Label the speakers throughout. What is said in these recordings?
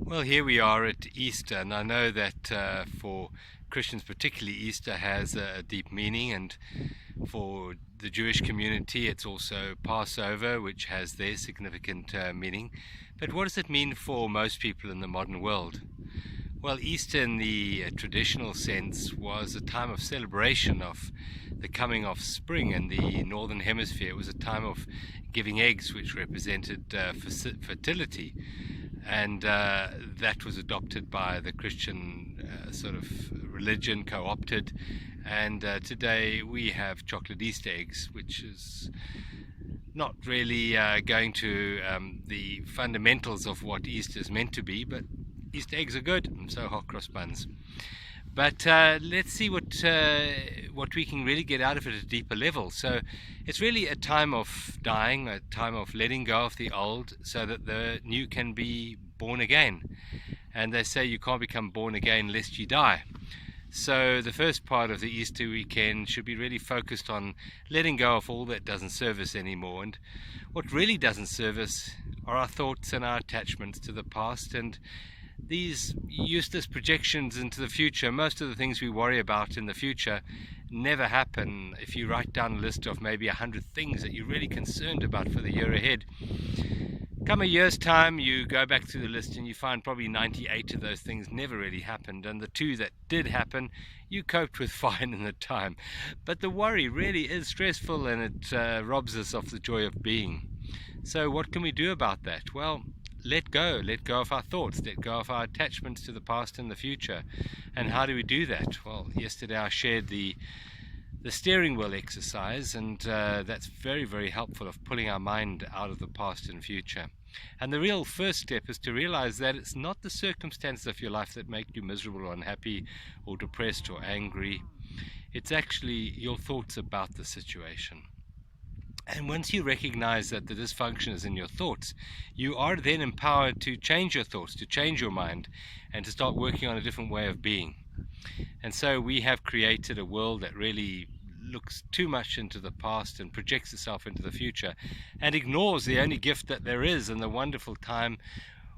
Speaker 1: Well, here we are at Easter, and I know that for Christians, particularly, Easter has a deep meaning, and for the Jewish community, it's also Passover, which has their significant meaning. But what does it mean for most people in the modern world? Well, Easter, in the traditional sense, was a time of celebration of the coming of spring in the northern hemisphere. It was a time of giving eggs, which represented fertility, and that was adopted by the Christian sort of religion, co-opted. And today we have chocolate Easter eggs, which is not really going to the fundamentals of what Easter is meant to be, but Easter eggs are good, and so hot cross buns. But let's see what we can really get out of it at a deeper level. So it's really a time of dying, a time of letting go of the old so that the new can be born again. And they say you can't become born again lest you die. So the first part of the Easter weekend should be really focused on letting go of all that doesn't serve us anymore. And what really doesn't serve us are our thoughts and our attachments to the past, and these useless projections into the future. Most of the things we worry about in the future never happen. If you write down a list of maybe 100 things that you're really concerned about for the year ahead, come a year's time, you go back through the list and you find probably 98 of those things never really happened, and the two that did happen you coped with fine in the time. But the worry really is stressful, and it robs us of the joy of being. So what can we do about that? Well, let go of our thoughts, let go of our attachments to the past and the future. And how do we do that? Well, yesterday I shared the steering wheel exercise, and that's very, very helpful of pulling our mind out of the past and future. And the real first step is to realize that it's not the circumstances of your life that make you miserable or unhappy or depressed or angry. It's actually your thoughts about the situation. And once you recognize that the dysfunction is in your thoughts, you are then empowered to change your thoughts, to change your mind, and to start working on a different way of being. And so we have created a world that really looks too much into the past and projects itself into the future, and ignores the only gift that there is and the wonderful time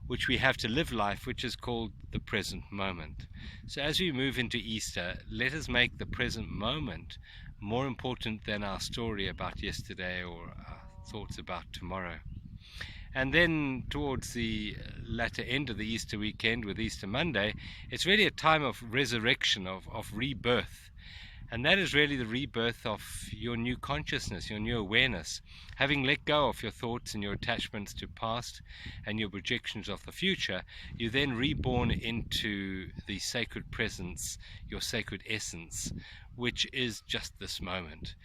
Speaker 1: which we have to live life, which is called the present moment. So as we move into Easter, let us make the present moment more important than our story about yesterday or our thoughts about tomorrow. And then towards the latter end of the Easter weekend with Easter Monday, it's really a time of resurrection, of rebirth. And that is really the rebirth of your new consciousness, your new awareness. Having let go of your thoughts and your attachments to past and your projections of the future, you're then reborn into the sacred presence, your sacred essence, which is just this moment.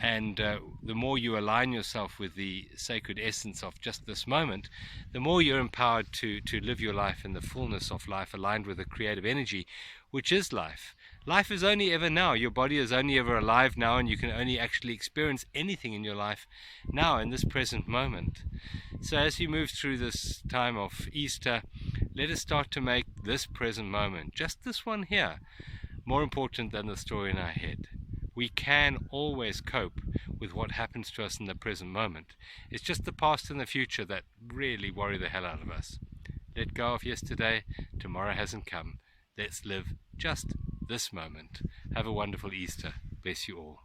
Speaker 1: And the more you align yourself with the sacred essence of just this moment, the more you're empowered to live your life in the fullness of life, aligned with the creative energy, which is life. Life is only ever now. Your body is only ever alive now, and you can only actually experience anything in your life now, in this present moment. So as you move through this time of Easter, let us start to make this present moment, just this one here, more important than the story in our head. We can always cope with what happens to us in the present moment. It's just the past and the future that really worry the hell out of us. Let go of yesterday. Tomorrow hasn't come. Let's live just this moment. Have a wonderful Easter. Bless you all.